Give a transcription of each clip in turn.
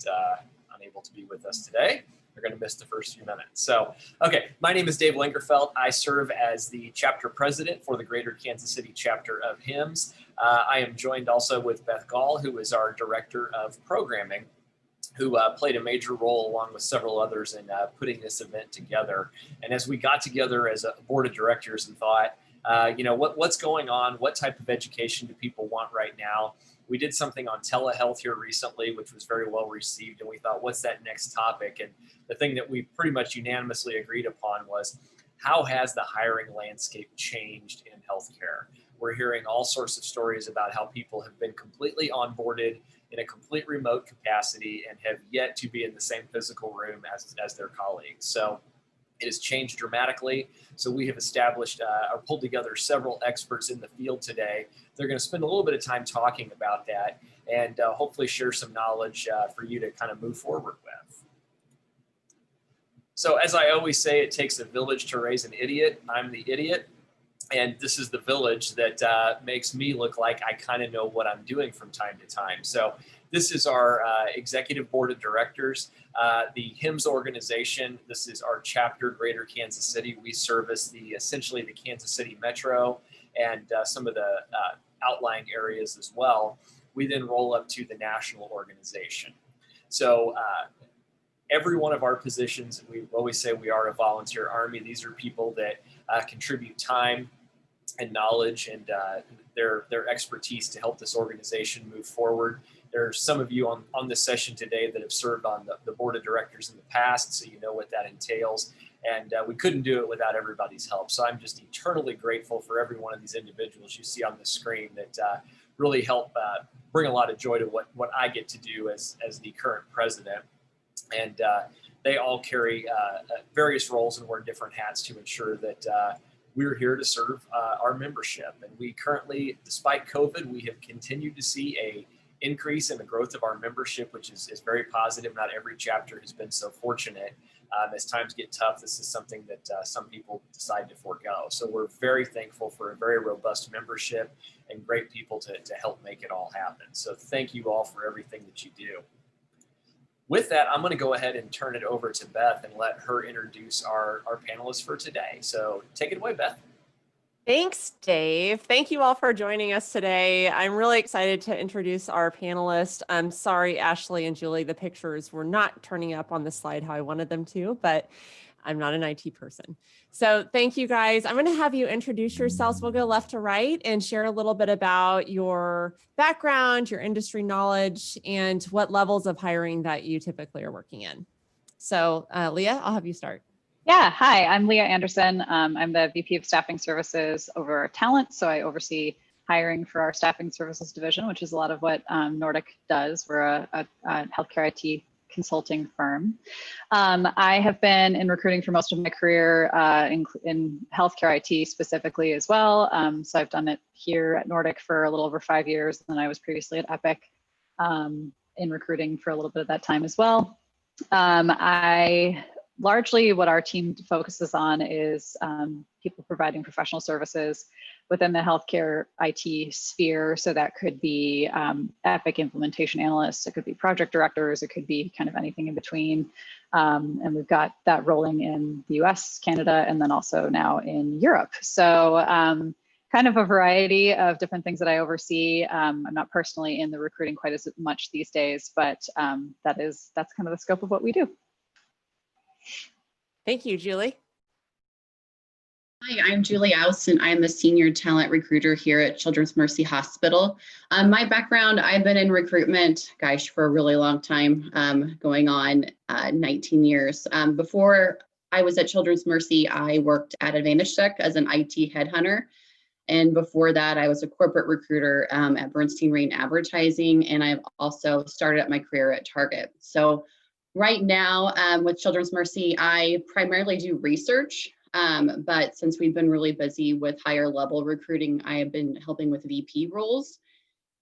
that unable to be with us today. They're going to miss the first few minutes. So, okay, my name is Dave Lingerfeld. I serve as the chapter president for the Greater Kansas City chapter of HIMSS. I am joined also with Beth Gall, who is our director of programming, who played a major role along with several others in putting this event together. And as we got together as a board of directors and thought, what's going on? What type of education do people want right now? We did something on telehealth here recently, which was very well received. And we thought, what's that next topic? And the thing that we pretty much unanimously agreed upon was, how has the hiring landscape changed in healthcare? We're hearing all sorts of stories about how people have been completely onboarded in a complete remote capacity and have yet to be in the same physical room as their colleagues. So it has changed dramatically. So we have established or pulled together several experts in the field today. They're going to spend a little bit of time talking about that and hopefully share some knowledge for you to kind of move forward with. So as I always say, it takes a village to raise an idiot. I'm the idiot. And this is the village that makes me look like I kind of know what I'm doing from time to time. So this is our executive board of directors, the HIMSS organization. This is our chapter, Greater Kansas City. We service essentially the Kansas City metro and some of the outlying areas as well. We then roll up to the national organization. So every one of our positions, we always say we are a volunteer army. These are people that contribute time and knowledge and their expertise to help this organization move forward. There's some of you on this session today that have served on the board of directors in the past, so you know what that entails. And we couldn't do it without everybody's help. So I'm just eternally grateful for every one of these individuals you see on the screen that really help bring a lot of joy to what I get to do as the current president. And they all carry various roles and wear different hats to ensure that we're here to serve our membership. And we currently, despite COVID, we have continued to see a increase in the growth of our membership, which is very positive. Not every chapter has been so fortunate. As times get tough, this is something that some people decide to forego. So we're very thankful for a very robust membership and great people to help make it all happen. So thank you all for everything that you do. With that, I'm going to go ahead and turn it over to Beth and let her introduce our panelists for today. So take it away, Beth. Thanks, Dave. Thank you all for joining us today. I'm really excited to introduce our panelists. I'm sorry, Ashley and Julie, the pictures were not turning up on the slide how I wanted them to, but I'm not an IT person. So thank you guys. I'm going to have you introduce yourselves. We'll go left to right and share a little bit about your background, your industry knowledge, and what levels of hiring that you typically are working in. So Leah, I'll have you start. Yeah, hi, I'm Leah Anderson. I'm the VP of Staffing Services over Talent. So I oversee hiring for our Staffing Services division, which is a lot of what Nordic does. We're a healthcare IT consulting firm. I have been in recruiting for most of my career in healthcare IT specifically as well. So I've done it here at Nordic for a little over 5 years, and I was previously at Epic in recruiting for a little bit of that time as well. Largely what our team focuses on is people providing professional services within the healthcare IT sphere. So that could be Epic implementation analysts, it could be project directors, it could be kind of anything in between. And we've got that rolling in the US, Canada, and then also now in Europe. So kind of a variety of different things that I oversee. I'm not personally in the recruiting quite as much these days, but that's kind of the scope of what we do. Thank you, Julie. Hi, I'm Julie Aus, and I'm the Senior Talent Recruiter here at Children's Mercy Hospital. My background, I've been in recruitment, for a really long time, going on 19 years. Before I was at Children's Mercy, I worked at Advantage Tech as an IT headhunter. And before that, I was a corporate recruiter at Bernstein Rain Advertising, and I've also started my career at Target. So right now with Children's Mercy, I primarily do research, but since we've been really busy with higher level recruiting, I have been helping with VP roles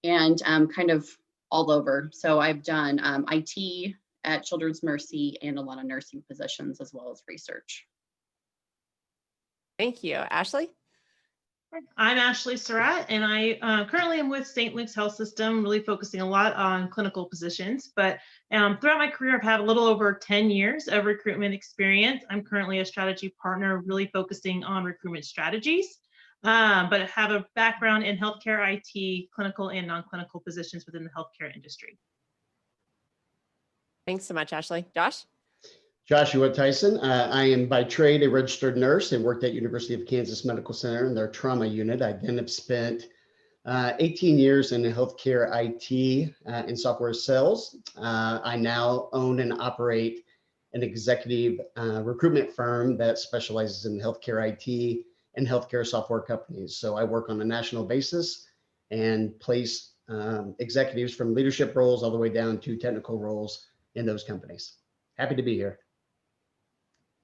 and kind of all over. So I've done IT at Children's Mercy and a lot of nursing positions as well as research. Thank you. Ashley? I'm Ashley Surratt, and I currently am with St. Luke's Health System, really focusing a lot on clinical positions. But throughout my career, I've had a little over 10 years of recruitment experience. I'm currently a strategy partner, really focusing on recruitment strategies, but have a background in healthcare IT, clinical and non-clinical positions within the healthcare industry. Thanks so much, Ashley. Josh? Joshua Tyson. I am by trade a registered nurse and worked at University of Kansas Medical Center in their trauma unit. I then have spent 18 years in healthcare IT and software sales. I now own and operate an executive recruitment firm that specializes in healthcare IT and healthcare software companies. So I work on a national basis and place executives from leadership roles all the way down to technical roles in those companies. Happy to be here.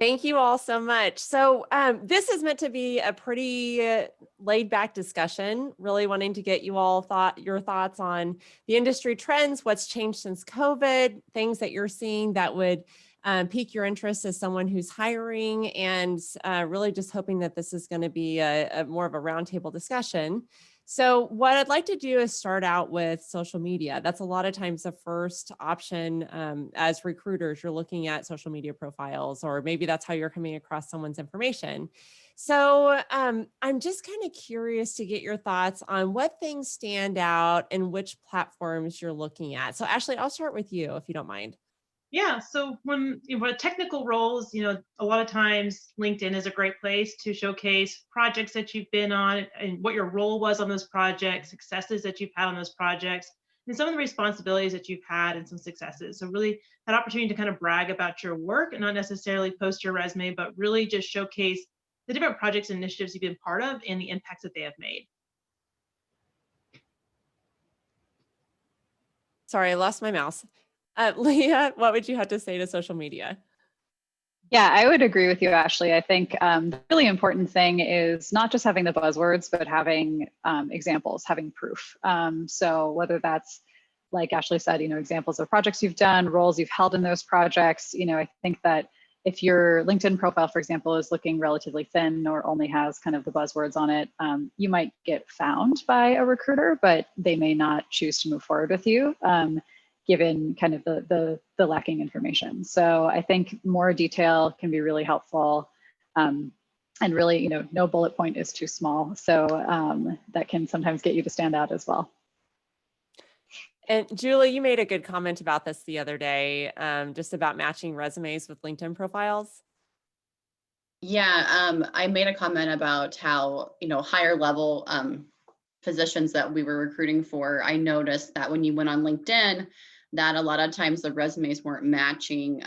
Thank you all so much. So this is meant to be a pretty laid back discussion, really wanting to get you all your thoughts on the industry trends, what's changed since COVID, things that you're seeing that would pique your interest as someone who's hiring, and really just hoping that this is going to be a more of a roundtable discussion. So what I'd like to do is start out with social media. That's a lot of times the first option as recruiters. You're looking at social media profiles, or maybe that's how you're coming across someone's information. So I'm just kind of curious to get your thoughts on what things stand out and which platforms you're looking at. So Ashley, I'll start with you if you don't mind. Yeah, so when technical roles, a lot of times LinkedIn is a great place to showcase projects that you've been on and what your role was on those projects, successes that you've had on those projects, and some of the responsibilities that you've had and some successes. So really that opportunity to kind of brag about your work and not necessarily post your resume, but really just showcase the different projects and initiatives you've been part of and the impacts that they have made. Sorry, I lost my mouse. Leah, what would you have to say to social media? Yeah, I would agree with you, Ashley. I think the really important thing is not just having the buzzwords, but having examples, having proof. So whether that's, like Ashley said, examples of projects you've done, roles you've held in those projects. I think that if your LinkedIn profile, for example, is looking relatively thin or only has kind of the buzzwords on it, you might get found by a recruiter, but they may not choose to move forward with you. Given kind of the lacking information. So I think more detail can be really helpful. And really, no bullet point is too small. So that can sometimes get you to stand out as well. And Julie, you made a good comment about this the other day, just about matching resumes with LinkedIn profiles. Yeah, I made a comment about how, higher level positions that we were recruiting for. I noticed that when you went on LinkedIn, that a lot of times the resumes weren't matching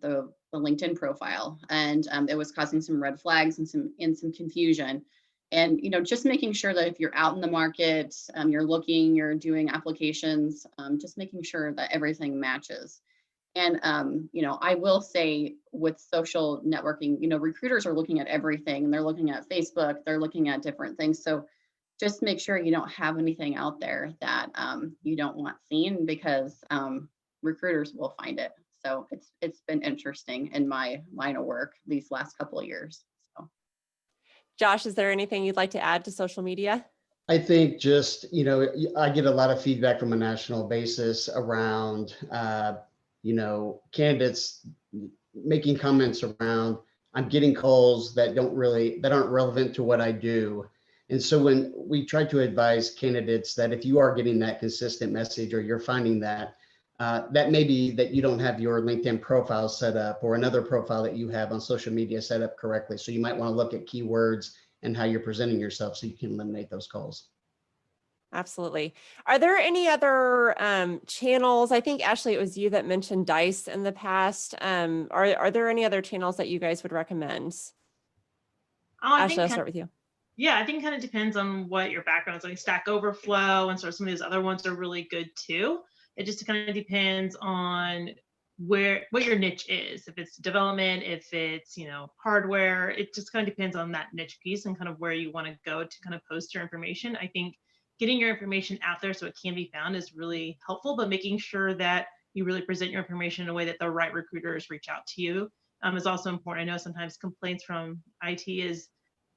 the LinkedIn profile, and it was causing some red flags and some confusion. And just making sure that if you're out in the market, you're looking, you're doing applications, just making sure that everything matches. And I will say with social networking, recruiters are looking at everything, and they're looking at Facebook, they're looking at different things. So just make sure you don't have anything out there that you don't want seen, because recruiters will find it. So it's been interesting in my line of work these last couple of years. So, Josh, is there anything you'd like to add to social media? I think just, I get a lot of feedback from a national basis around, candidates making comments around, I'm getting calls that aren't relevant to what I do. And so when we try to advise candidates that if you are getting that consistent message, or you're finding that, that may be that you don't have your LinkedIn profile set up, or another profile that you have on social media set up correctly. So you might want to look at keywords and how you're presenting yourself so you can eliminate those calls. Absolutely. Are there any other channels? I think, Ashley, it was you that mentioned Dice in the past. Are there any other channels that you guys would recommend? Ashley, I'll start with you. Yeah, I think it kind of depends on what your background is. Like Stack Overflow and sort of some of these other ones are really good too. It just kind of depends on what your niche is. If it's development, if it's hardware, it just kind of depends on that niche piece and kind of where you want to go to kind of post your information. I think getting your information out there so it can be found is really helpful, but making sure that you really present your information in a way that the right recruiters reach out to you is also important. I know sometimes complaints from IT is,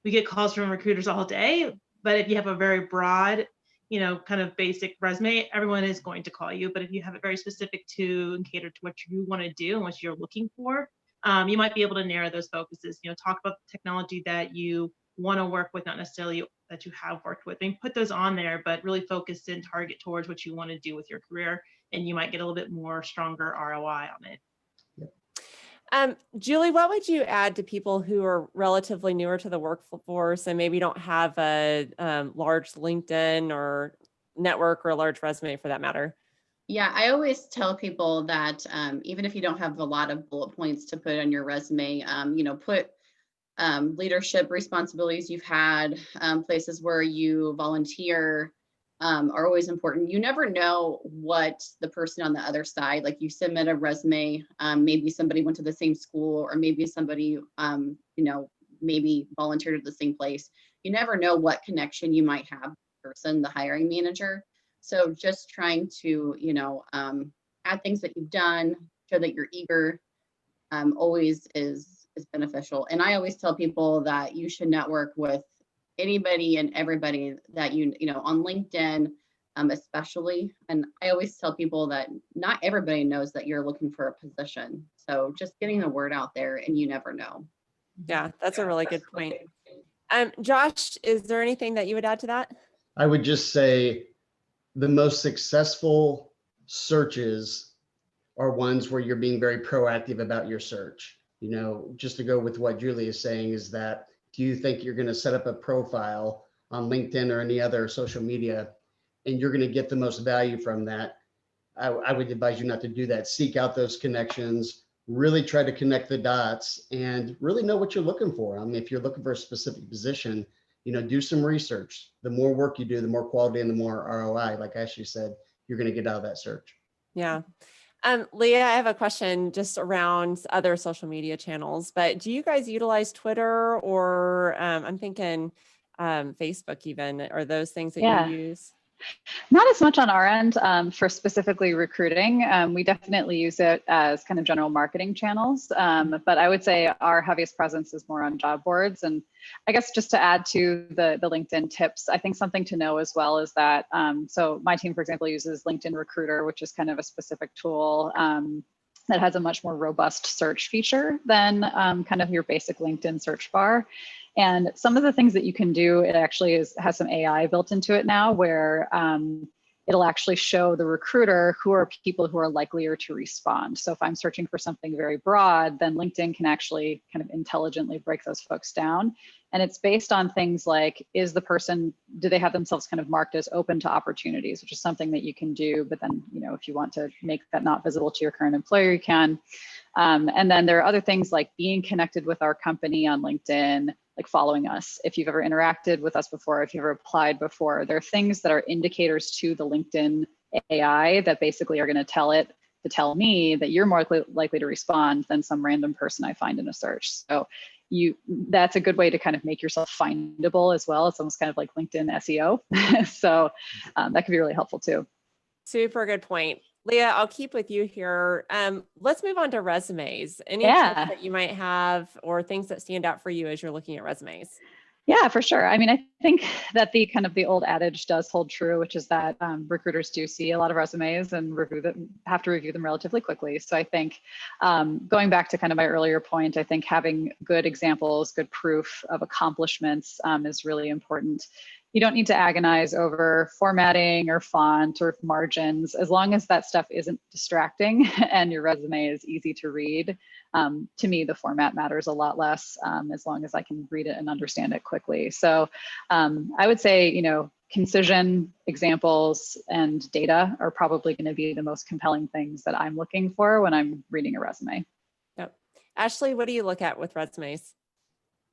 we get calls from recruiters all day. But if you have a very broad, kind of basic resume, everyone is going to call you. But if you have it very specific to and cater to what you want to do and what you're looking for, you might be able to narrow those focuses. Talk about the technology that you want to work with, not necessarily that you have worked with. And put those on there, but really focus and target towards what you want to do with your career, and you might get a little bit more stronger ROI on it. Julie, what would you add to people who are relatively newer to the workforce and maybe don't have a large LinkedIn or network or a large resume for that matter? Yeah, I always tell people that even if you don't have a lot of bullet points to put on your resume, put leadership responsibilities you've had, places where you volunteer, are always important. You never know what the person on the other side, like you submit a resume, maybe somebody went to the same school, or maybe somebody, maybe volunteered at the same place. You never know what connection you might have with the person, the hiring manager. So just trying to, add things that you've done, show that you're eager, always is beneficial. And I always tell people that you should network with anybody and everybody that on LinkedIn, especially. And I always tell people that not everybody knows that you're looking for a position. So just getting the word out there, and you never know. Yeah, that's a really good point. Josh, is there anything that you would add to that? I would just say the most successful searches are ones where you're being very proactive about your search. Just to go with what Julie is saying, is that, do you think you're going to set up a profile on LinkedIn or any other social media and you're going to get the most value from that? I would advise you not to do that. Seek out those connections, really try to connect the dots, and really know what you're looking for. I mean, if you're looking for a specific position, do some research. The more work you do, the more quality and the more ROI, like Ashley said, you're going to get out of that search. Yeah. Leah, I have a question just around other social media channels, but do you guys utilize Twitter or I'm thinking Facebook even, or those things that you use? Not as much on our end for specifically recruiting. We definitely use it as kind of general marketing channels, but I would say our heaviest presence is more on job boards. And I guess just to add to the LinkedIn tips, I think something to know as well is that, so my team, for example, uses LinkedIn Recruiter, which is kind of a specific tool that has a much more robust search feature than kind of your basic LinkedIn search bar. And some of the things that you can do, it actually has some AI built into it now, where it'll actually show the recruiter who are people who are likelier to respond. So if I'm searching for something very broad, then LinkedIn can actually kind of intelligently break those folks down. And it's based on things like, do they have themselves kind of marked as open to opportunities, which is something that you can do. But then, if you want to make that not visible to your current employer, you can. And then there are other things like being connected with our company on LinkedIn, like following us. If you've ever interacted with us before, if you've ever applied before, there are things that are indicators to the LinkedIn AI that basically are going to tell me that you're more likely to respond than some random person I find in a search. So that's a good way to kind of make yourself findable as well. It's almost kind of like LinkedIn SEO. So that can be really helpful too. Super good point. Leah, I'll keep with you here. Let's move on to resumes. Any tips that you might have or things that stand out for you as you're looking at resumes? Yeah, for sure. I mean, I think that the old adage does hold true, which is that recruiters do see a lot of resumes and have to review them relatively quickly. So I think going back to kind of my earlier point, I think having good examples, good proof of accomplishments is really important. You don't need to agonize over formatting or font or margins, as long as that stuff isn't distracting and your resume is easy to read. To me, the format matters a lot less, as long as I can read it and understand it quickly. So I would say, concision, examples, and data are probably going to be the most compelling things that I'm looking for when I'm reading a resume. Yep. Ashley, what do you look at with resumes?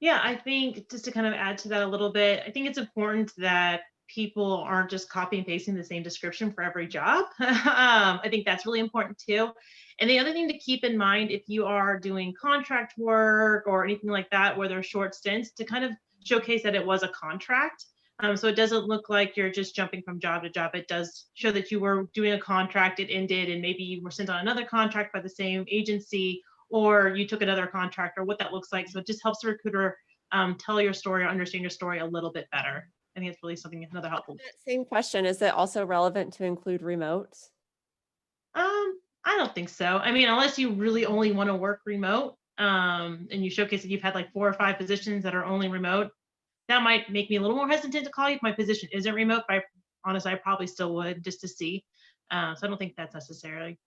Yeah, I think just to kind of add to that a little bit, I think it's important that people aren't just copy and pasting the same description for every job. I think that's really important too. And the other thing to keep in mind, if you are doing contract work or anything like that, where there's short stints, to kind of showcase that it was a contract. So it doesn't look like you're just jumping from job to job. It does show that you were doing a contract, it ended, and maybe you were sent on another contract by the same agency, or you took another contract, or what that looks like. So it just helps the recruiter tell your story or understand your story a little bit better. I think it's really something, another helpful. That same question, is it also relevant to include remote? I don't think so. I mean, unless you really only want to work remote, and you showcase that you've had like 4 or 5 positions that are only remote, that might make me a little more hesitant to call you if my position isn't remote, but honestly, I probably still would just to see. So I don't think that's necessarily.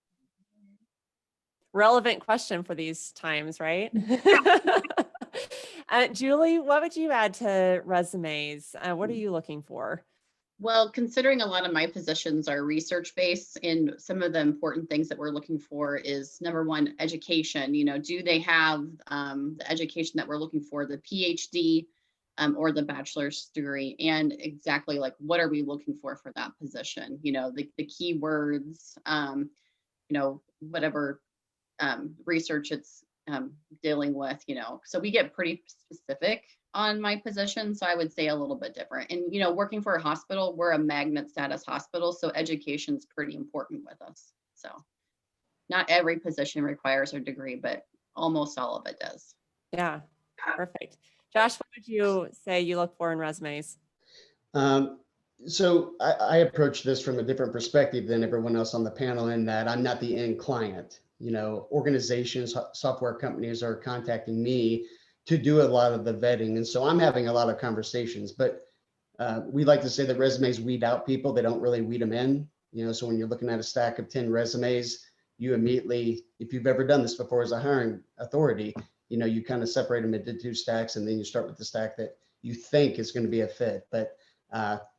Relevant question for these times, right? Julie, what would you add to resumes? What are you looking for? Well, considering a lot of my positions are research-based, and some of the important things that we're looking for is, number one, education. You know, do they have the education that we're looking for, the PhD or the bachelor's degree? And exactly like, what are we looking for that position? You know, the keywords, you know, whatever research it's dealing with, you know. So we get pretty specific on my position. So I would say a little bit different. And, you know, working for a hospital, we're a magnet status hospital. So education's pretty important with us. So not every position requires a degree, but almost all of it does. Yeah, perfect. Josh, what would you say you look for in resumes? So I approach this from a different perspective than everyone else on the panel, in that I'm not the end client. You know, organizations, software companies are contacting me to do a lot of the vetting. And so I'm having a lot of conversations, but we like to say that resumes weed out people. They don't really weed them in. You know, so when you're looking at a stack of 10 resumes, you immediately, if you've ever done this before as a hiring authority, you know, you kind of separate them into 2 stacks, and then you start with the stack that you think is going to be a fit. But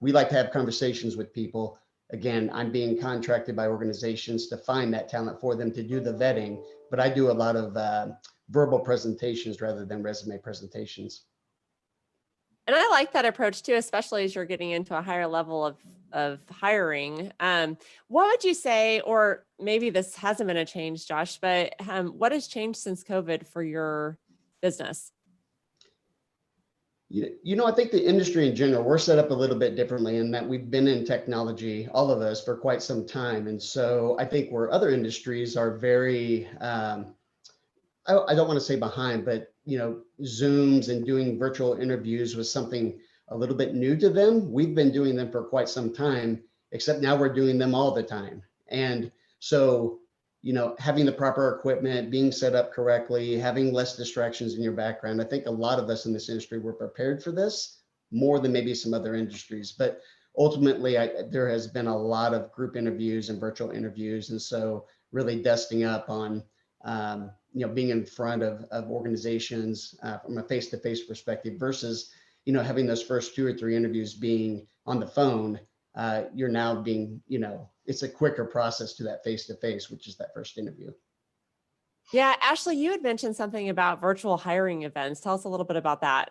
we like to have conversations with people. Again, I'm being contracted by organizations to find that talent for them to do the vetting, but I do a lot of verbal presentations rather than resume presentations. And I like that approach too, especially as you're getting into a higher level of hiring. What would you say, or maybe this hasn't been a change, Josh, but what has changed since COVID for your business? You know, I think the industry in general, we're set up a little bit differently in that we've been in technology, all of us, for quite some time. And so I think where other industries are very, I don't want to say behind, but, you know, Zooms and doing virtual interviews was something a little bit new to them. We've been doing them for quite some time, except now we're doing them all the time. And so, you know, having the proper equipment, being set up correctly, having less distractions in your background. I think a lot of us in this industry were prepared for this more than maybe some other industries. But ultimately, there has been a lot of group interviews and virtual interviews. And so really dusting up on, you know, being in front of organizations from a face-to-face perspective versus, you know, having those first 2 or 3 interviews being on the phone. You're now being, you know, it's a quicker process to that face-to-face, which is that first interview. Yeah, Ashley, you had mentioned something about virtual hiring events. Tell us a little bit about that.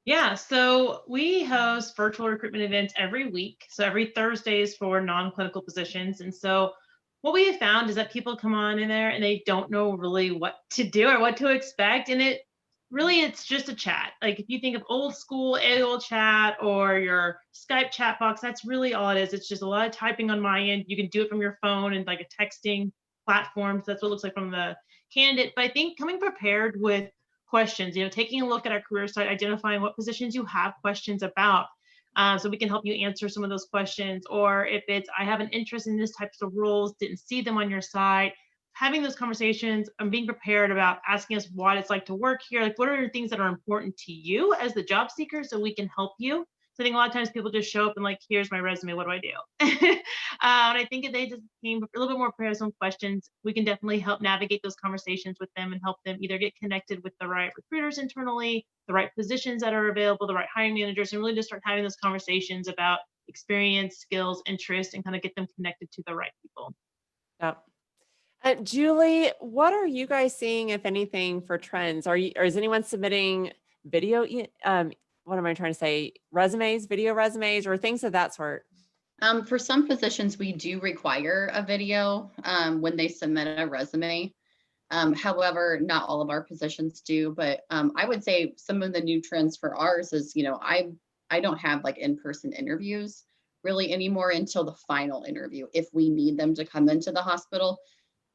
Yeah, so we host virtual recruitment events every week. So every Thursdays for non-clinical positions. And so what we have found is that people come on in there and they don't know really what to do or what to expect. And it's just a chat. Like if you think of old school AOL chat or your Skype chat box, that's really all it is. It's just a lot of typing on my end. You can do it from your phone and like a texting platform. So that's what it looks like from the candidate. But I think coming prepared with questions, you know, taking a look at our career site, identifying what positions you have questions about. So we can help you answer some of those questions. Or if it's, I have an interest in this types of roles, didn't see them on your site, having those conversations and being prepared about asking us what it's like to work here. Like, what are the things that are important to you as the job seeker so we can help you? So I think a lot of times people just show up and like, here's my resume, what do I do? And I think if they just came a little bit more prepared with some questions, we can definitely help navigate those conversations with them and help them either get connected with the right recruiters internally, the right positions that are available, the right hiring managers, and really just start having those conversations about experience, skills, interest, and kind of get them connected to the right people. Yep. Julie, what are you guys seeing, if anything, for trends? Or is anyone submitting video? What am I trying to say? Resumes, video resumes, or things of that sort? For some positions, we do require a video when they submit a resume. However, not all of our positions do, but I would say some of the new trends for ours is, you know, I don't have like in-person interviews really anymore until the final interview if we need them to come into the hospital.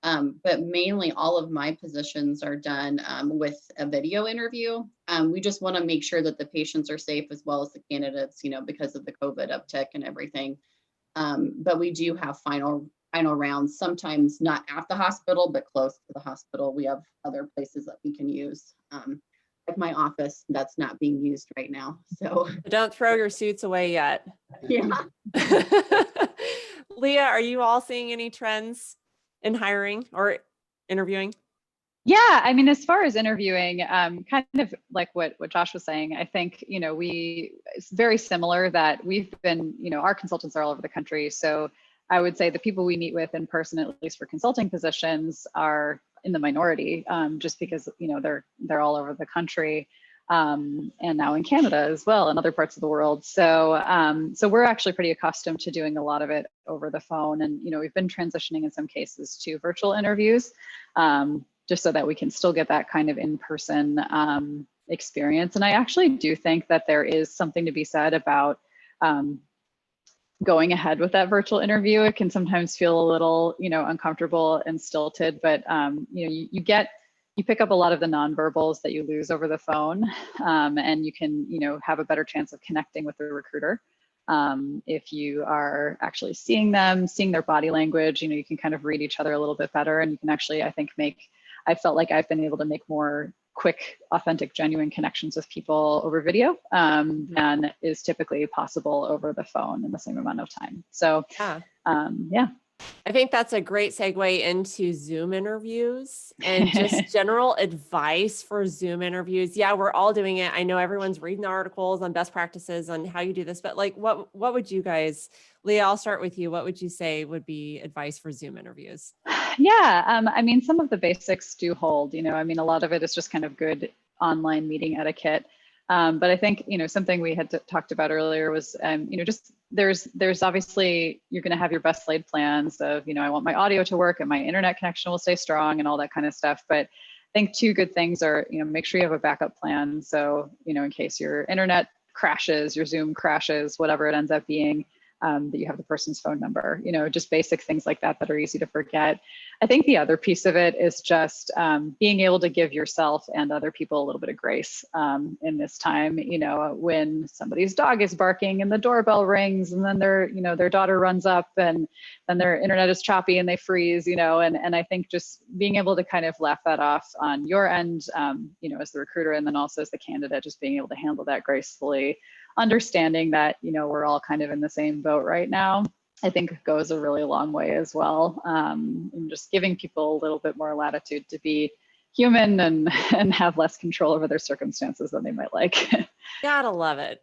But mainly all of my positions are done with a video interview. We just want to make sure that the patients are safe as well as the candidates, because of the COVID uptick and everything. But we do have final rounds, sometimes not at the hospital, but close to the hospital. We have other places that we can use. Like my office, that's not being used right now. So Don't throw your suits away yet. yeah. Leah, are you all seeing any trends in hiring or interviewing? Yeah, I mean, as far as interviewing, kind of like what Josh was saying, I think, it's very similar that we've been, our consultants are all over the country. So I would say the people we meet with in person, at least for consulting positions, are in the minority, just because, they're all over the country. And now in Canada as well, and other parts of the world. So, so we're actually pretty accustomed to doing a lot of it over the phone. And, we've been transitioning in some cases to virtual interviews, just so that we can still get that kind of in-person experience. And I actually do think that there is something to be said about going ahead with that virtual interview. It can sometimes feel a little, uncomfortable and stilted, but you pick up a lot of the nonverbals that you lose over the phone, and you can, have a better chance of connecting with the recruiter. If you are actually seeing them, seeing their body language, you can kind of read each other a little bit better, and you can actually, I think, I felt like I've been able to make more quick, authentic, genuine connections with people over video than is typically possible over the phone in the same amount of time. So, yeah. I think that's a great segue into Zoom interviews and just general advice for Zoom interviews. Yeah, we're all doing it. I know everyone's reading the articles on best practices on how you do this, but like, what would you guys, Leah, I'll start with you. What would you say would be advice for Zoom interviews? Yeah, I mean, some of the basics do hold, I mean, a lot of it is just kind of good online meeting etiquette. But I think, something we had talked about earlier was, just there's obviously, you're going to have your best laid plans of, I want my audio to work and my internet connection will stay strong and all that kind of stuff. But I think two good things are, make sure you have a backup plan. So, in case your internet crashes, your Zoom crashes, whatever it ends up being, that you have the person's phone number, just basic things like that that are easy to forget. I think the other piece of it is just being able to give yourself and other people a little bit of grace in this time. When somebody's dog is barking and the doorbell rings, and then their daughter runs up, and then their internet is choppy and they freeze, and I think just being able to kind of laugh that off on your end, as the recruiter, and then also as the candidate, just being able to handle that gracefully, understanding that, we're all kind of in the same boat right now, I think goes a really long way as well. And just giving people a little bit more latitude to be human and have less control over their circumstances than they might like. Gotta love it.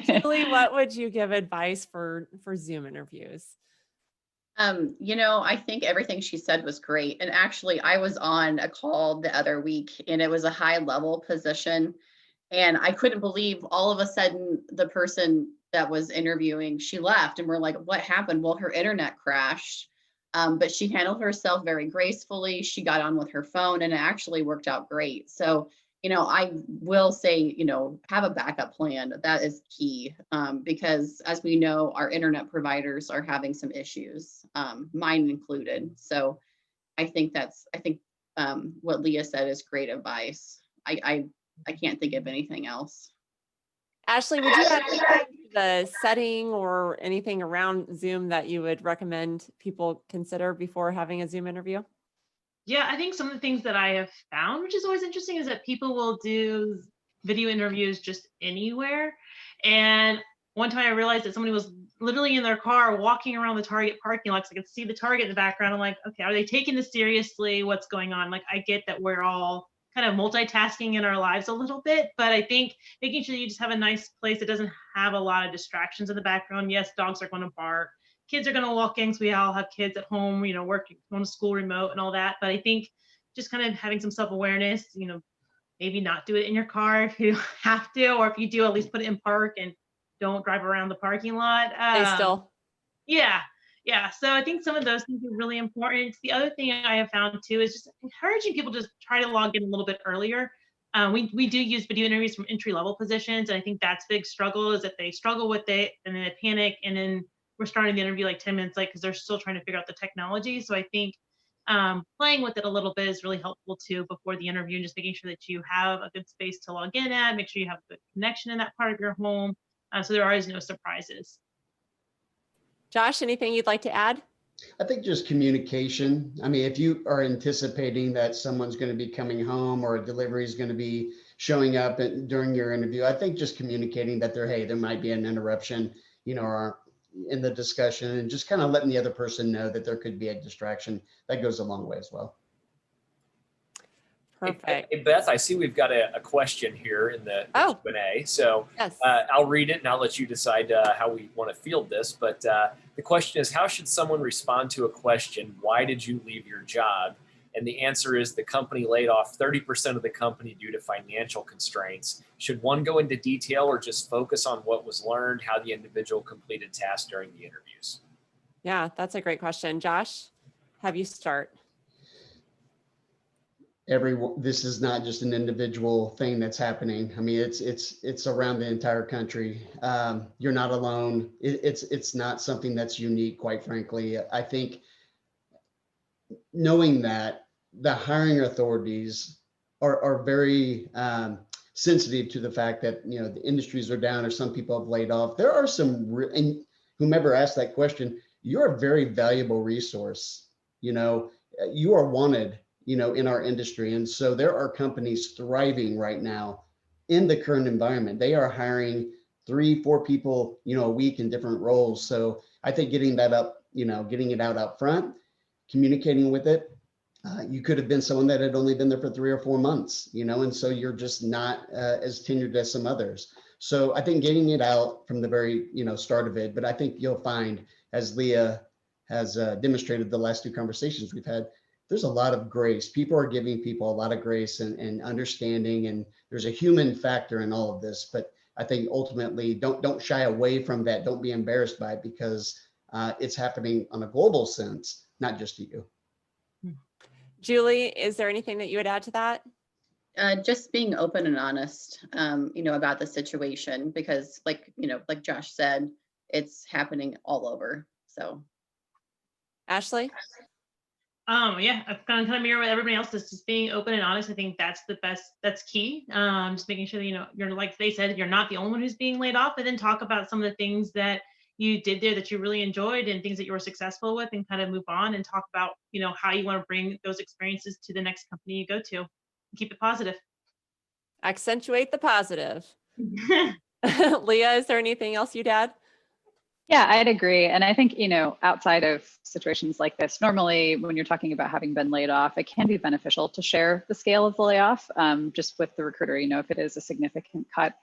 Julie, what would you give advice for Zoom interviews? I think everything she said was great. And actually, I was on a call the other week, and it was a high level position. And I couldn't believe all of a sudden the person that was interviewing, she left, and we're like, what happened? Well, her internet crashed, but she handled herself very gracefully. She got on with her phone, and it actually worked out great. So, I will say, have a backup plan. That is key, because as we know, our internet providers are having some issues, mine included. So I think what Leah said is great advice. I can't think of anything else. Ashley, would you add the setting or anything around Zoom that you would recommend people consider before having a Zoom interview? Yeah, I think some of the things that I have found, which is always interesting, is that people will do video interviews just anywhere. And one time I realized that somebody was literally in their car walking around the Target parking lot. So I could see the Target in the background. I'm like, okay, are they taking this seriously? What's going on? Like, I get that we're all kind of multitasking in our lives a little bit, but I think making sure you just have a nice place that doesn't have a lot of distractions in the background. Yes, dogs are going to bark. Kids are going to walk in, because we all have kids at home, working, going to school remote and all that. But I think just kind of having some self-awareness, maybe not do it in your car if you have to, or if you do, at least put it in park and don't drive around the parking lot. Stay still. Yeah. So I think some of those things are really important. The other thing I have found too is just encouraging people to try to log in a little bit earlier. We do use video interviews from entry-level positions, and I think that's a big struggle, is that they struggle with it and then they panic, and then we're starting the interview like 10 minutes late because they're still trying to figure out the technology. So I think playing with it a little bit is really helpful too before the interview, and just making sure that you have a good space to log in at, make sure you have a good connection in that part of your home, so there are no surprises. Josh, anything you'd like to add? I think just communication. I mean, if you are anticipating that someone's going to be coming home or a delivery is going to be showing up during your interview, I think just communicating that there might be an interruption, or in the discussion, and just kind of letting the other person know that there could be a distraction, that goes a long way as well. Perfect. Hey, Beth, I see we've got a question here in the Q&A. So Yes. I'll read it and I'll let you decide how we want to field this. But the question is, how should someone respond to a question, why did you leave your job? And the answer is the company laid off 30% of the company due to financial constraints. Should one go into detail or just focus on what was learned, how the individual completed tasks during the interviews? Yeah, that's a great question. Josh, have you start. This is not just an individual thing that's happening. I mean, it's around the entire country. You're not alone. It's not something that's unique, quite frankly. I think knowing that the hiring authorities are very sensitive to the fact that, the industries are down or some people have laid off. There are and whomever asked that question, you're a very valuable resource. You are wanted, in our industry. And so there are companies thriving right now in the current environment. They are hiring 3-4 people, a week in different roles. So I think getting that up, getting it out front, communicating with it. You could have been someone that had only been there for 3 or 4 months, and so you're just not as tenured as some others. So I think getting it out from the very, start of it, but I think you'll find, as Leah has demonstrated the last 2 conversations we've had, there's a lot of grace. People are giving people a lot of grace and understanding, and there's a human factor in all of this. But I think ultimately, don't shy away from that. Don't be embarrassed by it, because it's happening on a global sense, not just to you. Julie, is there anything that you would add to that? Just being open and honest, about the situation, because like Josh said, it's happening all over. So. Ashley? Yeah, I've kind of mirror with everybody else. Just being open and honest. I think that's the best. That's key. Just making sure that, you're, like they said, you're not the only one who's being laid off, and then talk about some of the things that you did there that you really enjoyed and things that you were successful with, and kind of move on and talk about, how you want to bring those experiences to the next company you go to. Keep it positive. Accentuate the positive. Leah, is there anything else you'd add? Yeah, I'd agree. And I think, outside of situations like this, normally when you're talking about having been laid off, it can be beneficial to share the scale of the layoff, just with the recruiter. If it is a significant cut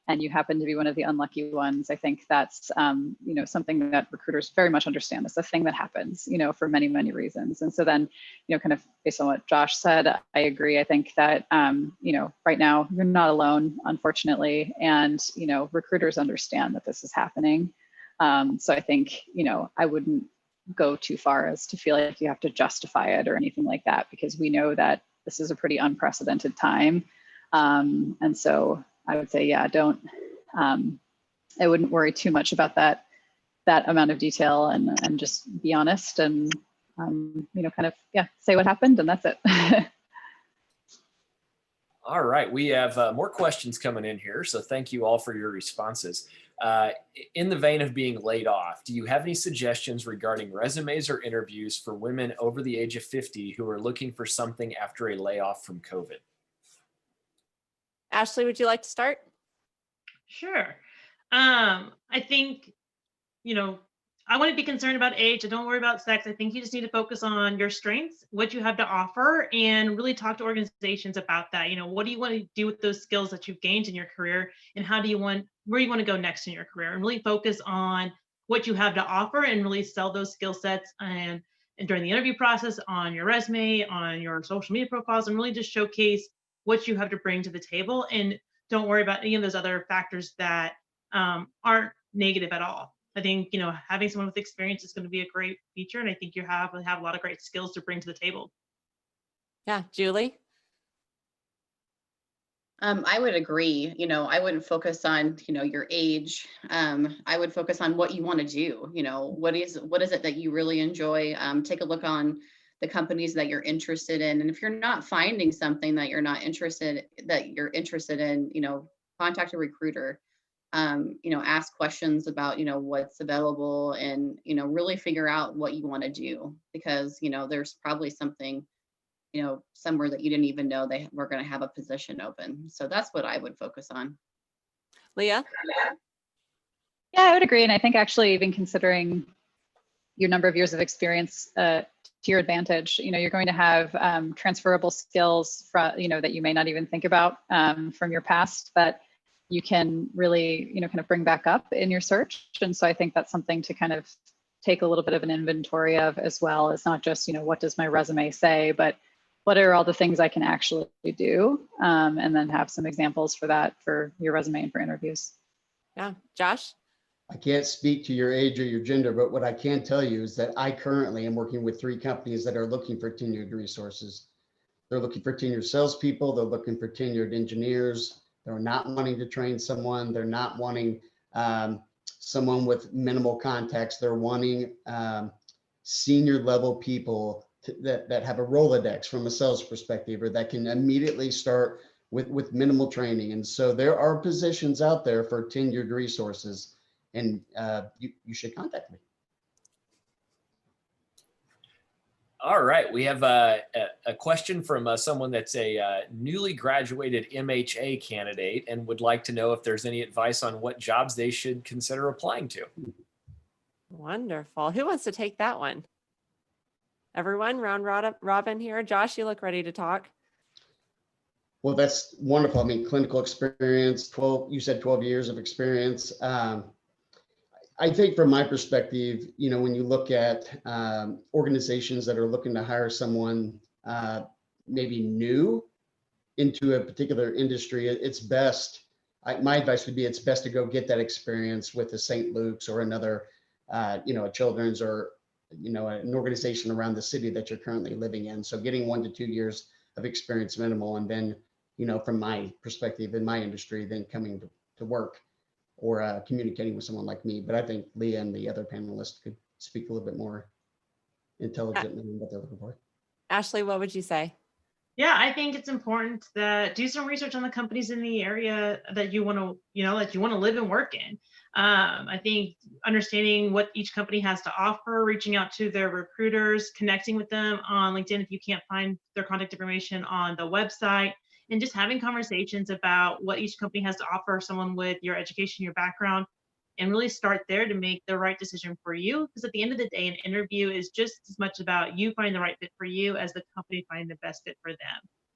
and you happen to be one of the unlucky ones, I think that's, something that recruiters very much understand. It's a thing that happens, for many, many reasons. And so then, kind of based on what Josh said, I agree. I think that, right now you're not alone, unfortunately. And, recruiters understand that this is happening. So I think, I wouldn't go too far as to feel like you have to justify it or anything like that, because we know that this is a pretty unprecedented time. And so I would say, yeah, I wouldn't worry too much about that amount of detail, and just be honest and, say what happened, and that's it. All right, we have more questions coming in here, so thank you all for your responses. In the vein of being laid off, do you have any suggestions regarding resumes or interviews for women over the age of 50 who are looking for something after a layoff from COVID? Ashley, would you like to start? Sure. I think, I wouldn't be concerned about age. I don't worry about sex. I think you just need to focus on your strengths, what you have to offer, and really talk to organizations about that. What do you want to do with those skills that you've gained in your career, and where you want to go next in your career, and really focus on what you have to offer and really sell those skill sets and during the interview process, on your resume, on your social media profiles, and really just showcase what you have to bring to the table. And don't worry about any of those other factors that aren't negative at all. I think, having someone with experience is going to be a great feature. And I think you have a lot of great skills to bring to the table. Yeah, Julie? I would agree. I wouldn't focus on, your age. I would focus on what you want to do. What is it that you really enjoy? Take a look on the companies that you're interested in. And if you're not finding something that you're interested in, contact a recruiter. Ask questions about, what's available and, really figure out what you want to do because, there's probably something somewhere that you didn't even know they were going to have a position open. So that's what I would focus on. Leah? Yeah, I would agree. And I think actually even considering your number of years of experience to your advantage, you're going to have transferable skills that you may not even think about from your past that you can really, kind of bring back up in your search. And so I think that's something to kind of take a little bit of an inventory of as well. It's not just, what does my resume say, but what are all the things I can actually do? And then have some examples for that for your resume and for interviews. Yeah. Josh? I can't speak to your age or your gender, but what I can tell you is that I currently am working with 3 companies that are looking for tenured resources. They're looking for tenured salespeople. They're looking for tenured engineers. They're not wanting to train someone. They're not wanting someone with minimal context. They're wanting senior level people that have a Rolodex from a sales perspective, or that can immediately start with minimal training. And so there are positions out there for tenured resources, and you should contact me. All right, we have a question from someone that's a newly graduated MHA candidate and would like to know if there's any advice on what jobs they should consider applying to. Wonderful. Who wants to take that one? Everyone, round robin here. Josh, you look ready to talk. Well, that's wonderful. I mean, clinical experience, you said 12 years of experience. I think from my perspective, when you look at organizations that are looking to hire someone maybe new into a particular industry, it's best, my advice would be it's best to go get that experience with a St. Luke's or another, a children's or, an organization around the city that you're currently living in. So getting 1 to 2 years of experience minimal, and then, from my perspective in my industry, then coming to work or communicating with someone like me. But I think Leah and the other panelists could speak a little bit more intelligently on what they're looking for. Ashley, what would you say? Yeah, I think it's important that do some research on the companies in the area that you want to, live and work in. I think understanding what each company has to offer, reaching out to their recruiters, connecting with them on LinkedIn if you can't find their contact information on the website, and just having conversations about what each company has to offer someone with your education, your background, and really start there to make the right decision for you. Because at the end of the day, an interview is just as much about you finding the right fit for you as the company finding the best fit for them.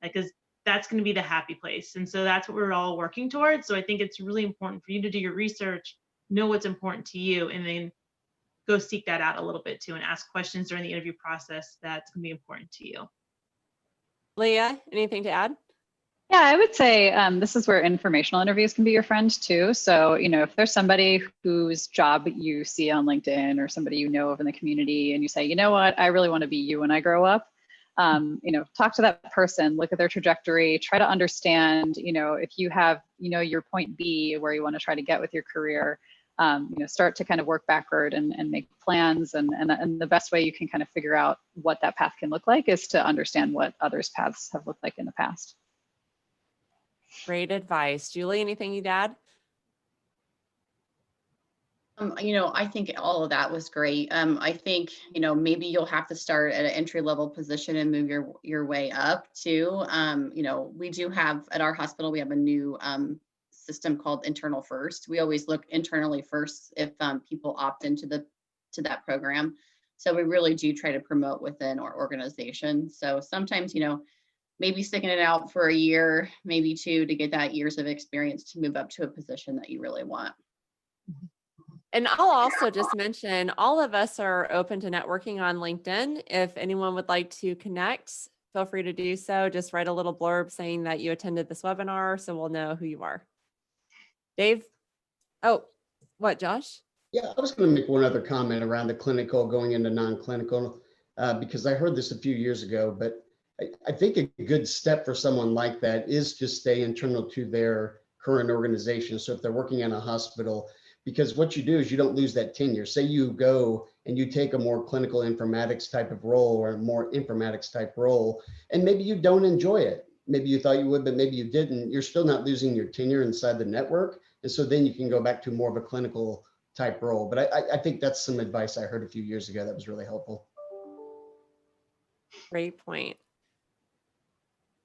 Because that's going to be the happy place. And so that's what we're all working towards. So I think it's really important for you to do your research, know what's important to you, and then go seek that out a little bit too and ask questions during the interview process that's going to be important to you. Leah, anything to add? Yeah, I would say this is where informational interviews can be your friend too. So, if there's somebody whose job you see on LinkedIn or somebody you know of in the community and you say, you know what, I really want to be you when I grow up, talk to that person, look at their trajectory, try to understand, if you have, your point B where you want to try to get with your career, start to kind of work backward and make plans. And the best way you can kind of figure out what that path can look like is to understand what others' paths have looked like in the past. Great advice. Julie, anything you'd add? I think all of that was great. I think, maybe you'll have to start at an entry-level position and move your way up too. We do have at our hospital, we have a new system called Internal First. We always look internally first if people opt into that program. So we really do try to promote within our organization. So sometimes, maybe sticking it out for a year, maybe 2 to get that years of experience to move up to a position that you really want. And I'll also just mention all of us are open to networking on LinkedIn. If anyone would like to connect, feel free to do so. Just write a little blurb saying that you attended this webinar so we'll know who you are. Dave? Oh, what, Josh? Yeah, I was going to make one other comment around the clinical going into non-clinical because I heard this a few years ago, but I think a good step for someone like that is to stay internal to their current organization. So if they're working in a hospital, because what you do is you don't lose that tenure. Say you go and you take a more clinical informatics type of role or a more informatics type role, and maybe you don't enjoy it. Maybe you thought you would, but maybe you didn't. You're still not losing your tenure inside the network. And so then you can go back to more of a clinical type role. But I think that's some advice I heard a few years ago that was really helpful. Great point.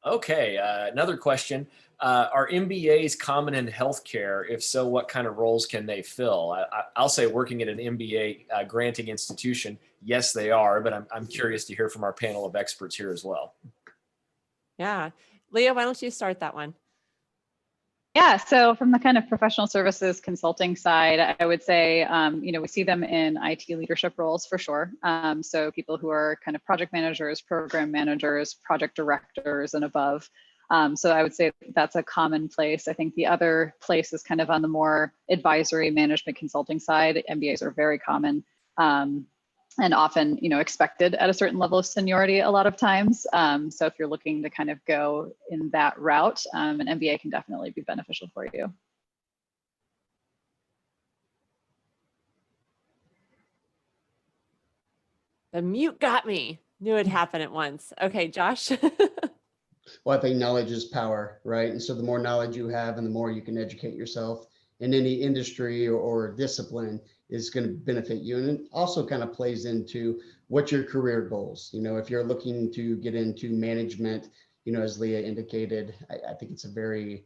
Okay, another question. Are MBAs common in healthcare? If so, what kind of roles can they fill? I'll say working at an MBA granting institution, yes, they are, but I'm curious to hear from our panel of experts here as well. Yeah. Leah, why don't you start that one? Yeah, so from the kind of professional services consulting side, I would say, we see them in IT leadership roles for sure. So people who are kind of project managers, program managers, project directors and above. So I would say that's a common place. I think the other place is kind of on the more advisory management consulting side. MBAs are very common. And often, expected at a certain level of seniority a lot of times. So if you're looking to kind of go in that route, an MBA can definitely be beneficial for you. The mute got me. Knew it'd happen at once. Okay, Josh. Well, I think knowledge is power, right? And so the more knowledge you have and the more you can educate yourself in any industry or discipline is going to benefit you. And it also kind of plays into what's your career goals. If you're looking to get into management, as Leah indicated, I think it's a very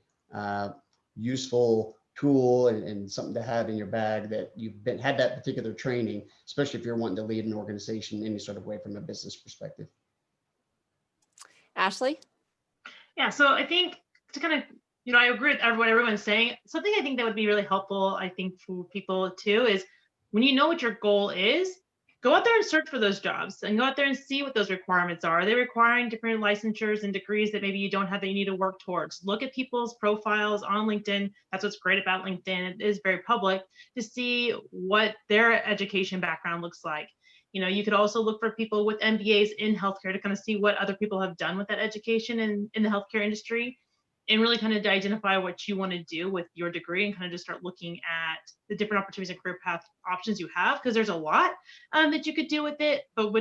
useful tool and something to have in your bag that you've had that particular training, especially if you're wanting to lead an organization in any sort of way from a business perspective. Ashley? Yeah, so I think to kind of, I agree with what everyone's saying. Something I think that would be really helpful, I think, for people too, is when you know what your goal is, go out there and search for those jobs and go out there and see what those requirements are. Are they requiring different licensures and degrees that maybe you don't have that you need to work towards? Look at people's profiles on LinkedIn. That's what's great about LinkedIn. It is very public to see what their education background looks like. You could also look for people with MBAs in healthcare to kind of see what other people have done with that education in the healthcare industry, and really kind of identify what you want to do with your degree and kind of just start looking at the different opportunities and career path options you have, because there's a lot that you could do with it. But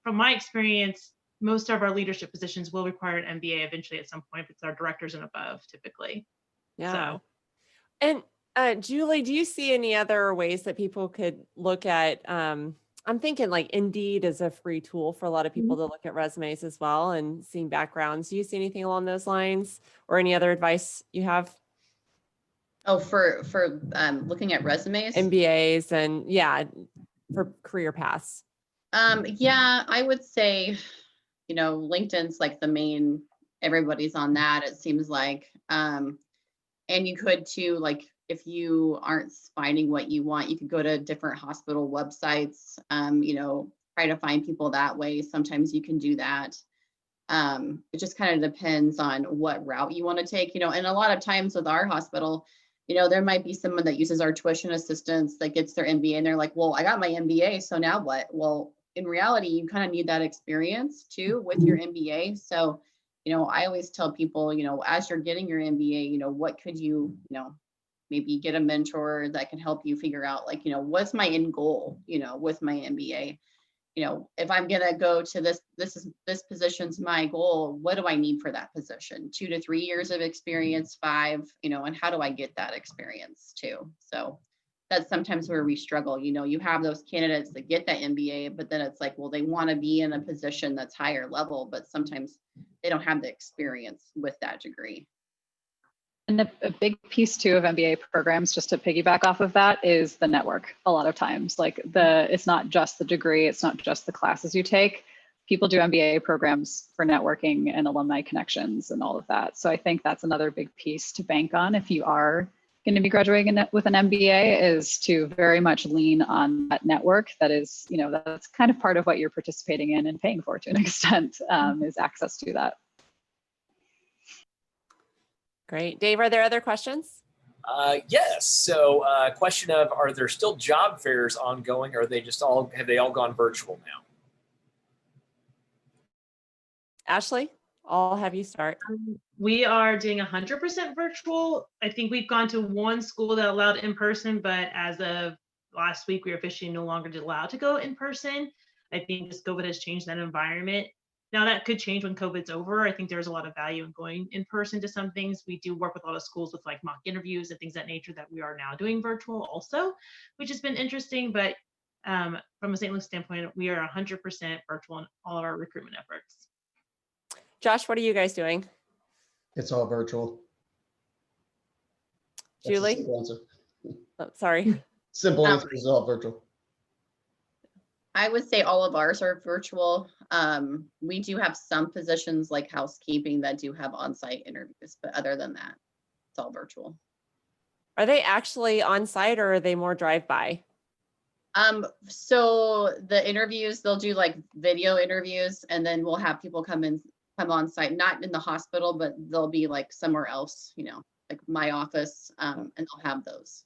from my experience, most of our leadership positions will require an MBA eventually at some point if it's our directors and above, typically. Yeah. So. And Julie, do you see any other ways that people could look at, I'm thinking like Indeed is a free tool for a lot of people to look at resumes as well and seeing backgrounds. Do you see anything along those lines or any other advice you have? Oh, for looking at resumes? MBAs and for career paths. Yeah, I would say, LinkedIn's like the main, everybody's on that, it seems like. And you could too, like, if you aren't finding what you want, you could go to different hospital websites, try to find people that way. Sometimes you can do that. It just kind of depends on what route you want to take, and a lot of times with our hospital, there might be someone that uses our tuition assistance that gets their MBA and they're like, well, I got my MBA, so now what? Well, in reality, you kind of need that experience too with your MBA. So, I always tell people, as you're getting your MBA, what could you, maybe get a mentor that can help you figure out, like, what's my end goal, with my MBA. If I'm going to go to this position's my goal, what do I need for that position? 2 to 3 years of experience, 5, and how do I get that experience too? So that's sometimes where we struggle. You have those candidates that get that MBA, but then it's like, well, they want to be in a position that's higher level, but sometimes they don't have the experience with that degree. And a big piece too of MBA programs, just to piggyback off of that, is the network. A lot of times, like it's not just the degree, it's not just the classes you take. People do MBA programs for networking and alumni connections and all of that. So I think that's another big piece to bank on if you are going to be graduating with an MBA, is to very much lean on that network. That is, that's kind of part of what you're participating in and paying for to an extent, is access to that. Great. Dave, are there other questions? Yes. So question of, are there still job fairs ongoing, or are they have they all gone virtual now? Ashley? I'll have you start. We are doing 100% virtual. I think we've gone to one school that allowed in person, but as of last week, we are officially no longer allowed to go in person. I think this COVID has changed that environment. Now that could change when COVID's over. I think there's a lot of value in going in person to some things. We do work with a lot of schools with like mock interviews and things of that nature that we are now doing virtual also, which has been interesting. But from a St. Luke's standpoint, we are 100% virtual in all of our recruitment efforts. Josh, what are you guys doing? It's all virtual. That's a Julie? simple answer. Oh, sorry. Simple answer is all virtual. I would say all of ours are virtual. We do have some positions like housekeeping that do have on-site interviews, but other than that, it's all virtual. Are they actually on site or are they more drive-by? So the interviews, they'll do like video interviews, and then we'll have people come on site, not in the hospital, but they'll be like somewhere else, you know, like my office, and they'll have those.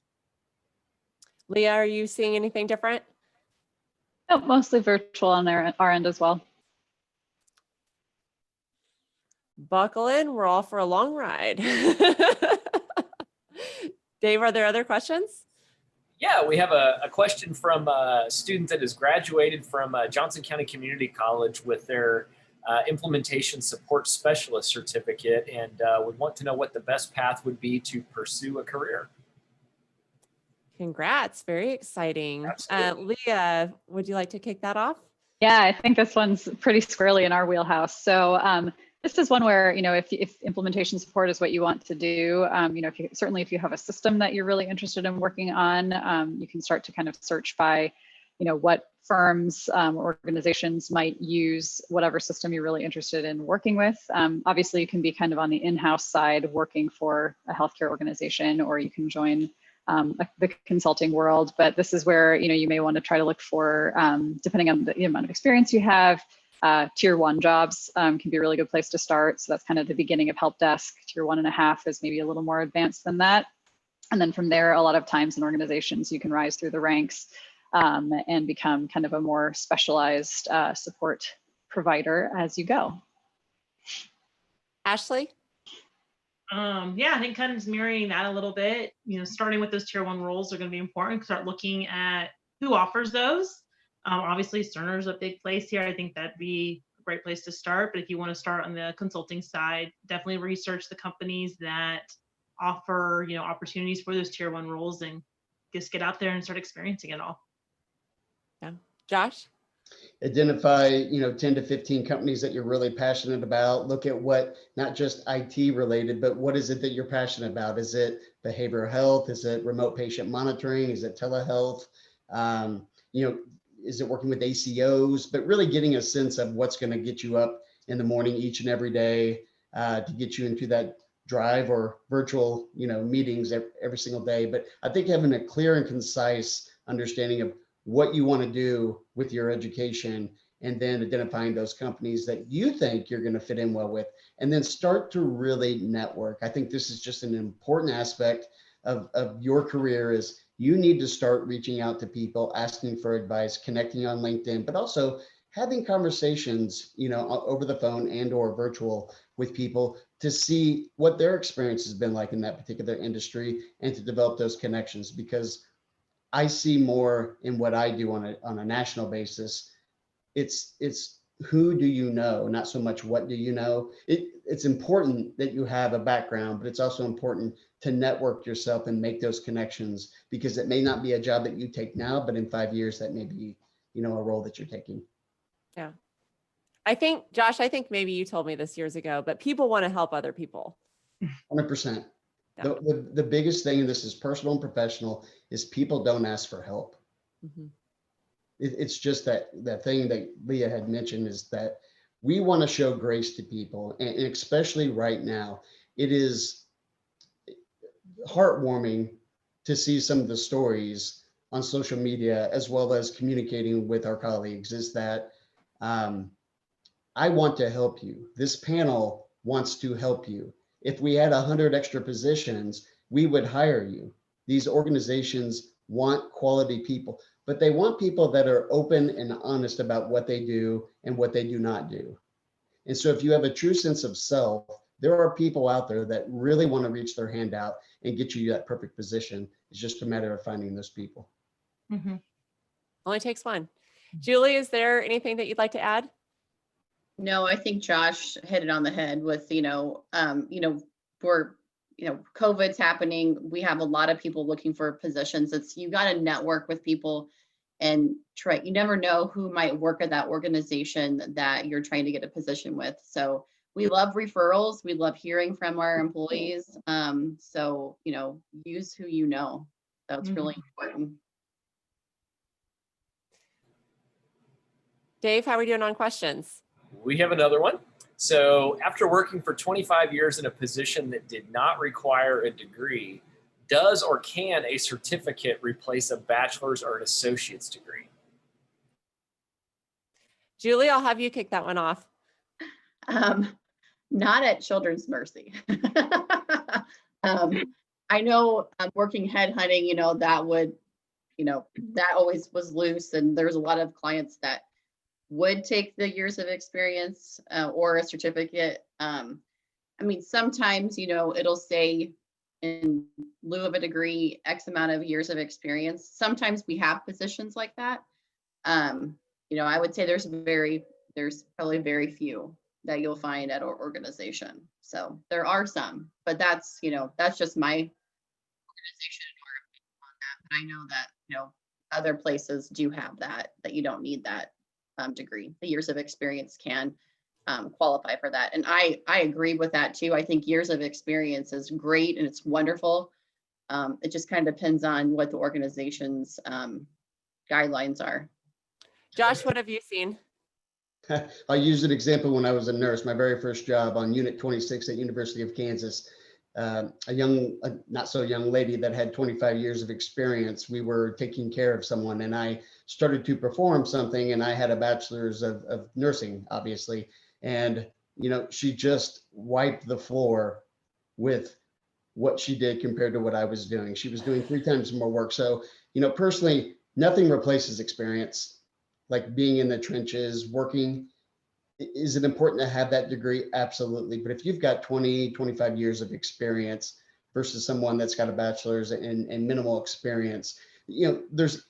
Leah, are you seeing anything different? Oh, mostly virtual on our end as well. Buckle in, we're all for a long ride. Dave, are there other questions? Yeah, we have a question from a student that has graduated from Johnson County Community College with their implementation support specialist certificate, and would want to know what the best path would be to pursue a career. Congrats, very exciting. Leah, would you like to kick that off? Yeah, I think this one's pretty squarely in our wheelhouse. So this is one where, you know, if implementation support is what you want to do, you know, if you have a system that you're really interested in working on, you can start to kind of search by, you know, what firms or organizations might use whatever system you're really interested in working with. Obviously, you can be kind of on the in-house side working for a healthcare organization, or you can join the consulting world. But this is where, you know, you may want to try to look for, depending on the amount of experience you have, tier 1 jobs can be a really good place to start. So that's kind of the beginning of help desk. Tier 1.5 is maybe a little more advanced than that. And then from there, a lot of times in organizations, you can rise through the ranks and become kind of a more specialized support provider as you go. Ashley? Yeah, I think kind of mirroring that a little bit, you know, starting with those tier 1 roles are going to be important. Start looking at who offers those. Obviously, Cerner's a big place here. I think that'd be a great place to start. But if you want to start on the consulting side, definitely research the companies that offer, you know, opportunities for those tier 1 roles, and just get out there and start experiencing it all. Yeah. Josh? Identify, you know, 10 to 15 companies that you're really passionate about. Look at what, not just IT related, but what is it that you're passionate about? Is it behavioral health? Is it remote patient monitoring? Is it telehealth? You know, is it working with ACOs? But really getting a sense of what's going to get you up in the morning each and every day to get you into that drive or virtual, you know, meetings every single day. But I think having a clear and concise understanding of what you want to do with your education, and then identifying those companies that you think you're going to fit in well with, and then start to really network. I think this is just an important aspect of your career. Is you need to start reaching out to people, asking for advice, connecting on LinkedIn, but also having conversations, you know, over the phone and or virtual with people to see what their experience has been like in that particular industry, and to develop those connections. Because I see more in what I do on a national basis. It's who do you know, not so much what do you know. It's important that you have a background, but it's also important to network yourself and make those connections, because it may not be a job that you take now, but in 5 years that may be, you know, a role that you're taking. Yeah. I think, Josh, I think maybe you told me this years ago, but people want to help other people. 100%. Yeah. The biggest thing, and this is personal and professional, is people don't ask for help. Mm-hmm. It's just that thing that Leah had mentioned, is that we want to show grace to people. And especially right now, it is heartwarming to see some of the stories on social media, as well as communicating with our colleagues, is that I want to help you. This panel wants to help you. If we had 100 extra positions, we would hire you. These organizations want quality people, but they want people that are open and honest about what they do and what they do not do. And so if you have a true sense of self, there are people out there that really want to reach their hand out and get you that perfect position. It's just a matter of finding those people. Only takes one. Julie, is there anything that you'd like to add? No, I think Josh hit it on the head with, for, COVID's happening. We have a lot of people looking for positions. You got to network with people and try. You never know who might work at that organization that you're trying to get a position with. So we love referrals. We love hearing from our employees. So, use who you know. That's really important. Dave, how are we doing on questions? We have another one. So after working for 25 years in a position that did not require a degree, does or can a certificate replace a bachelor's or an associate's degree? Julie, I'll have you kick that one off. Not at Children's Mercy. I know working headhunting, that always was loose, and there's a lot of clients that would take the years of experience or a certificate. Sometimes, it'll say in lieu of a degree, X amount of years of experience. Sometimes we have positions like that. I would say there's probably very few that you'll find at our organization. So there are some, but that's just my organization on that. But I know that, other places do have that you don't need that degree. The years of experience can qualify for that. And I agree with that too. I think years of experience is great and it's wonderful. It just kind of depends on what the organization's guidelines are. Josh, what have you seen? I'll use an example. When I was a nurse, my very first job on Unit 26 at University of Kansas, a not so young lady that had 25 years of experience, we were taking care of someone and I started to perform something, and I had a bachelor's of nursing, obviously. And, she just wiped the floor with what she did compared to what I was doing. She was doing 3 times more work. So, personally, nothing replaces experience. Like being in the trenches, working. Is it important to have that degree? Absolutely. But if you've got 20, 25 years of experience versus someone that's got a bachelor's and minimal experience, there's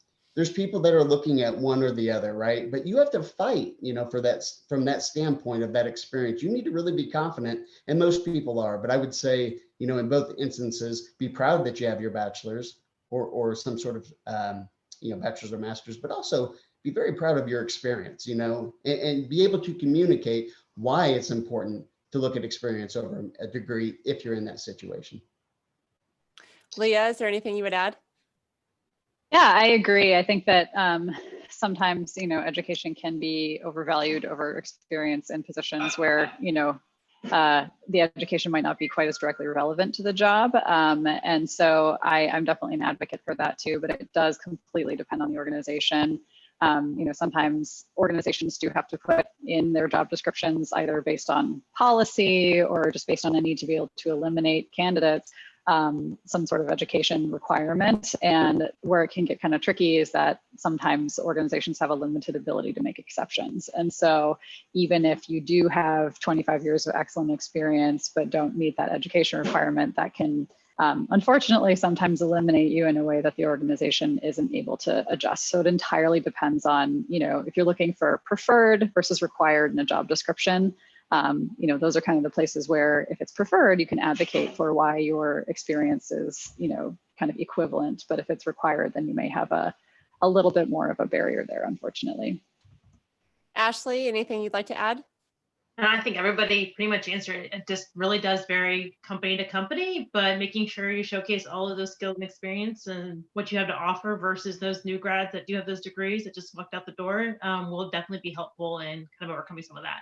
people that are looking at one or the other, right? But you have to fight, for that, from that standpoint of that experience. You need to really be confident, and most people are. But I would say, in both instances, be proud that you have your bachelor's or some sort of, bachelor's or master's, but also be very proud of your experience, and be able to communicate why it's important to look at experience over a degree if you're in that situation. Leah, is there anything you would add? Yeah, I agree. I think that sometimes, education can be overvalued over experience in positions where, the education might not be quite as directly relevant to the job. And so I'm definitely an advocate for that too, but it does completely depend on the organization. Sometimes organizations do have to put in their job descriptions, either based on policy or just based on a need to be able to eliminate candidates, some sort of education requirement. And where it can get kind of tricky is that sometimes organizations have a limited ability to make exceptions. And so even if you do have 25 years of excellent experience, but don't meet that education requirement, that can unfortunately sometimes eliminate you in a way that the organization isn't able to adjust. So it entirely depends on, if you're looking for preferred versus required in a job description, those are kind of the places where if it's preferred, you can advocate for why your experience is, kind of equivalent. But if it's required, then you may have a little bit more of a barrier there, unfortunately. Ashley, anything you'd like to add? I think everybody pretty much answered it. It just really does vary company to company, but making sure you showcase all of those skills and experience and what you have to offer versus those new grads that do have those degrees that just walked out the door will definitely be helpful in kind of overcoming some of that.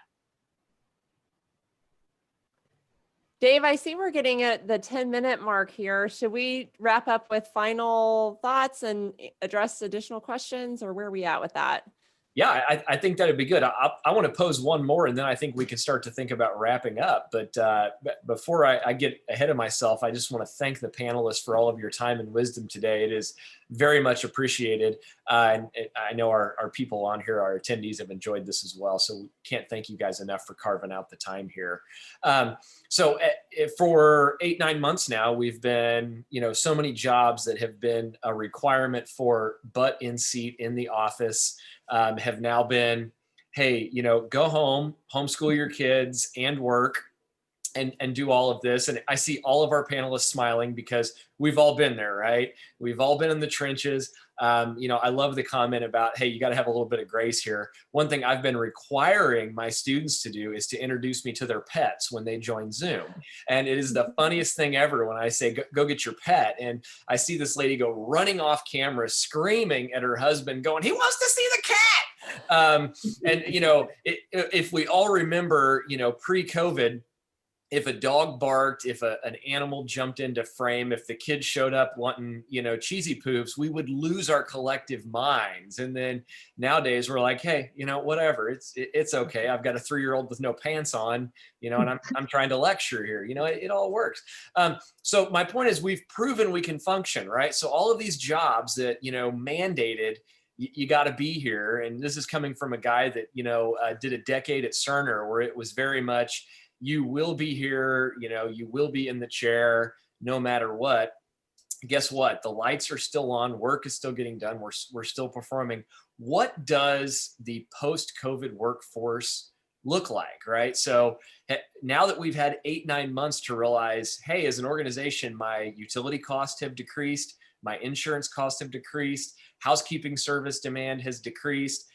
Dave, I see we're getting at the 10-minute mark here. Should we wrap up with final thoughts and address additional questions, or where are we at with that? Yeah, I think that'd be good. I want to pose one more, and then I think we can start to think about wrapping up. But before I get ahead of myself, I just want to thank the panelists for all of your time and wisdom today. It is very much appreciated. And I know our people on here, our attendees, have enjoyed this as well. So we can't thank you guys enough for carving out the time here. So for 8-9 months now, we've been, so many jobs that have been a requirement for butt in seat in the office have now been, hey, go home, homeschool your kids and work and do all of this. And I see all of our panelists smiling because we've all been there, right? We've all been in the trenches. I love the comment about, hey, you got to have a little bit of grace here. One thing I've been requiring my students to do is to introduce me to their pets when they join Zoom. And it is the funniest thing ever when I say, go get your pet. And I see this lady go running off camera, screaming at her husband, going, he wants to see the cat. If we all remember, pre-COVID, if a dog barked, if an animal jumped into frame, if the kids showed up wanting, cheesy poofs, we would lose our collective minds. And then nowadays we're like, hey, whatever, it's okay. I've got a 3-year-old with no pants on, and I'm trying to lecture here. It all works. So my point is, we've proven we can function, right? So all of these jobs that, mandated, you got to be here. And this is coming from a guy that, did a decade at Cerner, where it was very much, you will be here, you will be in the chair no matter what. Guess what? The lights are still on. Work is still getting done. We're still performing. What does the post-COVID workforce look like, right? So now that we've had 8-9 months to realize, hey, as an organization, my utility costs have decreased, my insurance costs have decreased, housekeeping service demand has decreased.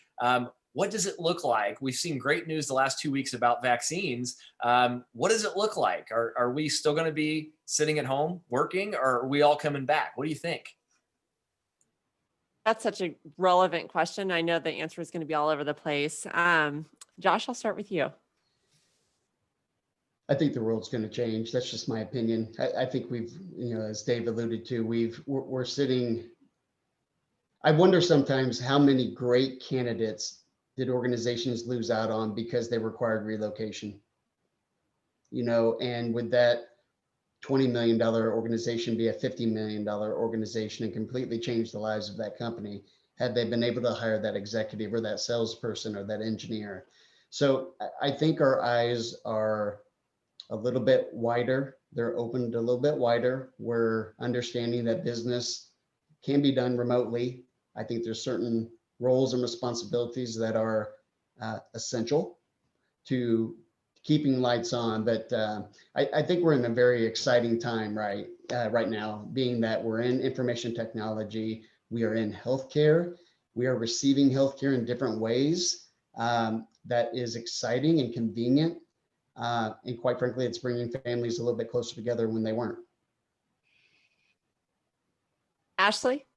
What does it look like? We've seen great news the last 2 weeks about vaccines. What does it look like? Are we still going to be sitting at home working, or are we all coming back? What do you think? That's such a relevant question. I know the answer is going to be all over the place. Josh, I'll start with you. I think the world's going to change. That's just my opinion. I think we've, as Dave alluded to, we're sitting. I wonder sometimes how many great candidates did organizations lose out on because they required relocation? And would that $20 million organization be a $50 million organization and completely change the lives of that company had they been able to hire that executive or that salesperson or that engineer? So I think our eyes are a little bit wider. They're opened a little bit wider. We're understanding that business can be done remotely. I think there's certain roles and responsibilities that are essential to keeping lights on. But I think we're in a very exciting time right now, being that we're in information technology, we are in healthcare, we are receiving healthcare in different ways. That is exciting and convenient. And quite frankly, it's bringing families a little bit closer together when they weren't. Ashley?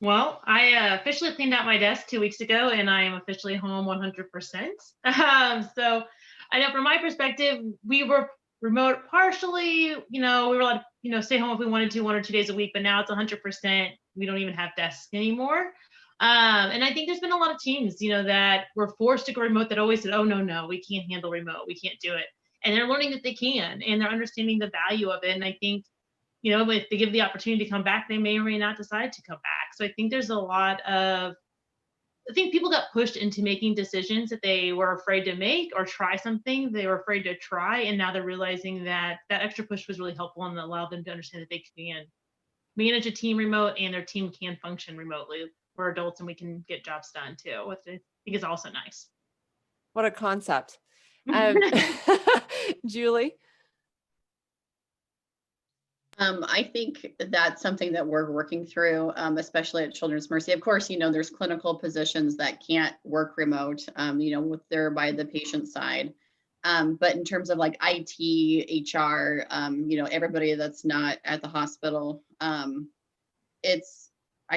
Well, I officially cleaned out my desk 2 weeks ago, and I am officially home 100%. So I know from my perspective, we were remote partially, we were allowed to, stay home if we wanted to 1 or 2 days a week, but now it's 100%. We don't even have desks anymore. And I think there's been a lot of teams, that were forced to go remote that always said, oh, no, we can't handle remote. We can't do it. And they're learning that they can, and they're understanding the value of it. And I think, if they give the opportunity to come back, they may or may not decide to come back. So I think there's a lot of, I think people got pushed into making decisions that they were afraid to make or try something they were afraid to try. And now they're realizing that that extra push was really helpful and allowed them to understand that they can manage a team remote and their team can function remotely. We're adults and we can get jobs done too, which I think is also nice. What a concept. Julie? I think that's something that we're working through, especially at Children's Mercy. Of course, there's clinical positions that can't work remote, with they're by the patient side. But in terms of like IT, HR, everybody that's not at the hospital, I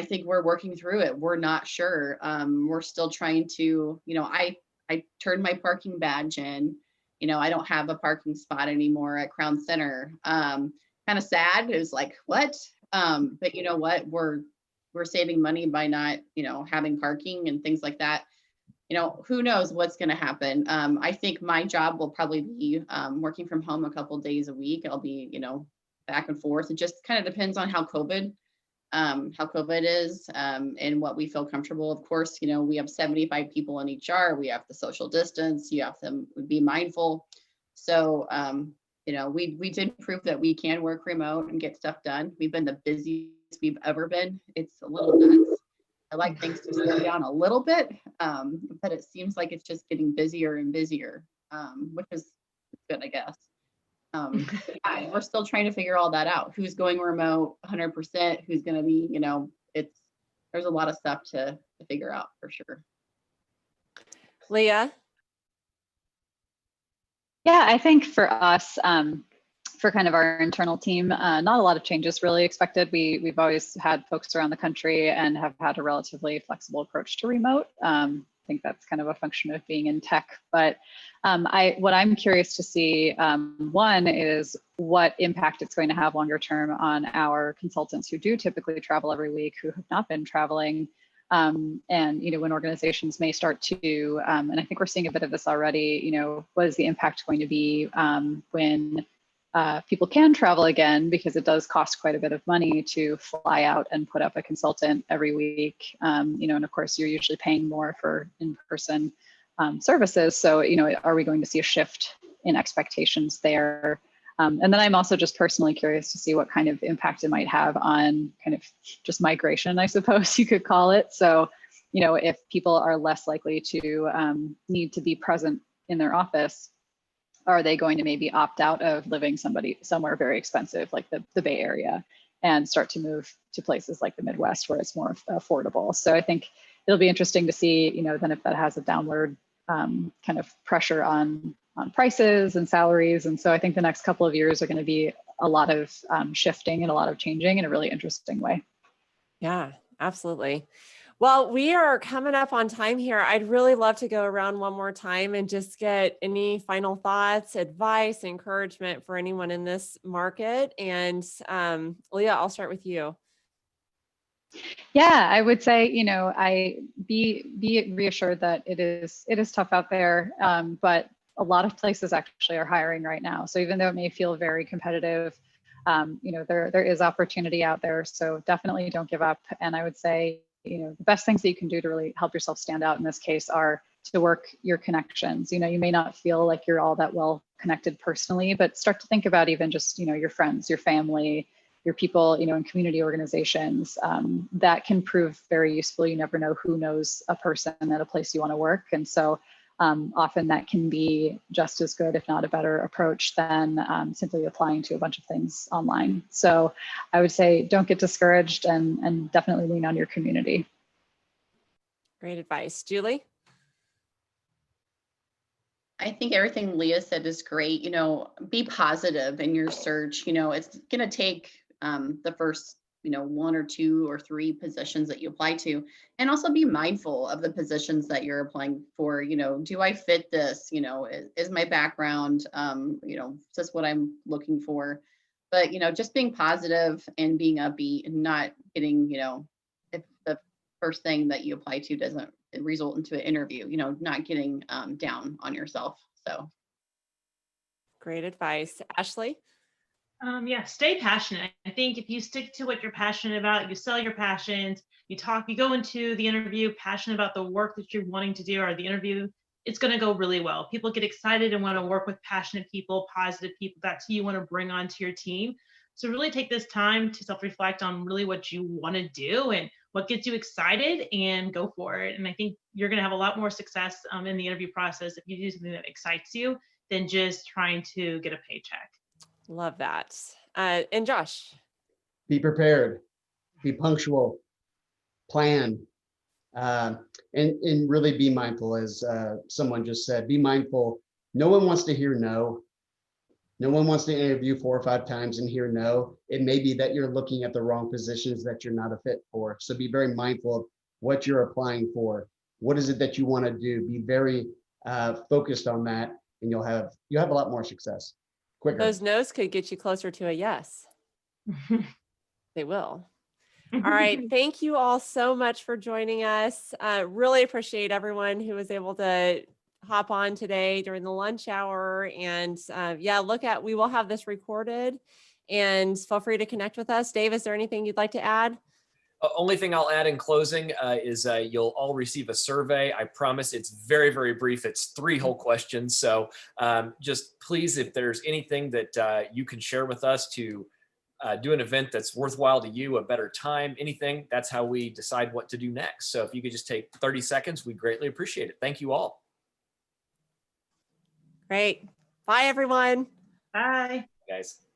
think we're working through it. We're not sure. We're still trying to, I turned my parking badge in, I don't have a parking spot anymore at Crown Center. Kind of sad. It was like, what? But you know what? We're saving money by not, having parking and things like that. Who knows what's going to happen. I think my job will probably be working from home a couple days a week. I'll be, back and forth. It just kind of depends on how COVID how COVID is, and what we feel comfortable. Of course, we have 75 people in HR. We have to social distance. You have to be mindful. So, we did prove that we can work remote and get stuff done. We've been the busiest we've ever been. It's a little nuts. I like things to slow down a little bit, but it seems like it's just getting busier and busier, which is good, I guess. Yeah, we're still trying to figure all that out. Who's going remote 100%, who's going to be, there's a lot of stuff to figure out for sure. Leah? Yeah, I think for us, for kind of our internal team, not a lot of changes really expected. We've always had folks around the country and have had a relatively flexible approach to remote. I think that's kind of a function of being in tech. But what I'm curious to see, one is what impact it's going to have longer term on our consultants who do typically travel every week, who have not been traveling. And, when organizations may start to, and I think we're seeing a bit of this already, what is the impact going to be when people can travel again, because it does cost quite a bit of money to fly out and put up a consultant every week. And of course, you're usually paying more for in-person services. So, are we going to see a shift in expectations there? And then I'm also just personally curious to see what kind of impact it might have on kind of just migration, I suppose you could call it. So, if people are less likely to need to be present in their office, are they going to maybe opt out of living somewhere very expensive like the Bay Area and start to move to places like the Midwest where it's more affordable? So I think it'll be interesting to see, then if that has a downward kind of pressure on prices and salaries. And so I think the next couple of years are going to be a lot of shifting and a lot of changing in a really interesting way. Yeah, absolutely. Well, we are coming up on time here. I'd really love to go around one more time and just get any final thoughts, advice, encouragement for anyone in this market. And Leah, I'll start with you. Yeah, I would say, I be reassured that it is tough out there, but a lot of places actually are hiring right now. So even though it may feel very competitive, there is opportunity out there. So definitely don't give up. And I would say, the best things that you can do to really help yourself stand out in this case are to work your connections. You may not feel like you're all that well connected personally, but start to think about even just, your friends, your family, your people, in community organizations. That can prove very useful. You never know who knows a person at a place you want to work. And so often that can be just as good, if not a better approach than simply applying to a bunch of things online. So I would say don't get discouraged and definitely lean on your community. Great advice. Julie? I think everything Leah said is great. Be positive in your search. It's going to take the first, 1 or 2 or 3 positions that you apply to, and also be mindful of the positions that you're applying for. Do I fit this? Is my background, is this what I'm looking for? But, just being positive and being upbeat and not getting, if the first thing that you apply to doesn't result into an interview, not getting down on yourself. So. Great advice. Ashley? Yeah, stay passionate. I think if you stick to what you're passionate about, you sell your passions, you go into the interview passionate about the work that you're wanting to do, or the interview, it's going to go really well. People get excited and want to work with passionate people, positive people. That's who you want to bring onto your team. So really take this time to self-reflect on really what you want to do and what gets you excited, and go for it. And I think you're going to have a lot more success in the interview process if you do something that excites you than just trying to get a paycheck. Love that. And Josh? Be prepared, be punctual, plan, and really be mindful. As someone just said, be mindful. No one wants to hear no. No one wants to interview 4 or 5 times and hear no. It may be that you're looking at the wrong positions that you're not a fit for. So be very mindful of what you're applying for. What is it that you want to do? Be very focused on that, and you'll have a lot more success quicker. Those no's could get you closer to a yes. They will. All right. Thank you all so much for joining us. Really appreciate everyone who was able to hop on today during the lunch hour. And we will have this recorded, and feel free to connect with us. Dave, is there anything you'd like to add? Only thing I'll add in closing is you'll all receive a survey. I promise it's very, very brief. It's 3 whole questions. So just please, if there's anything that you can share with us to do an event that's worthwhile to you, a better time, anything, that's how we decide what to do next. So if you could just take 30 seconds, we greatly appreciate it. Thank you all. Great. Bye, everyone. Bye. Guys.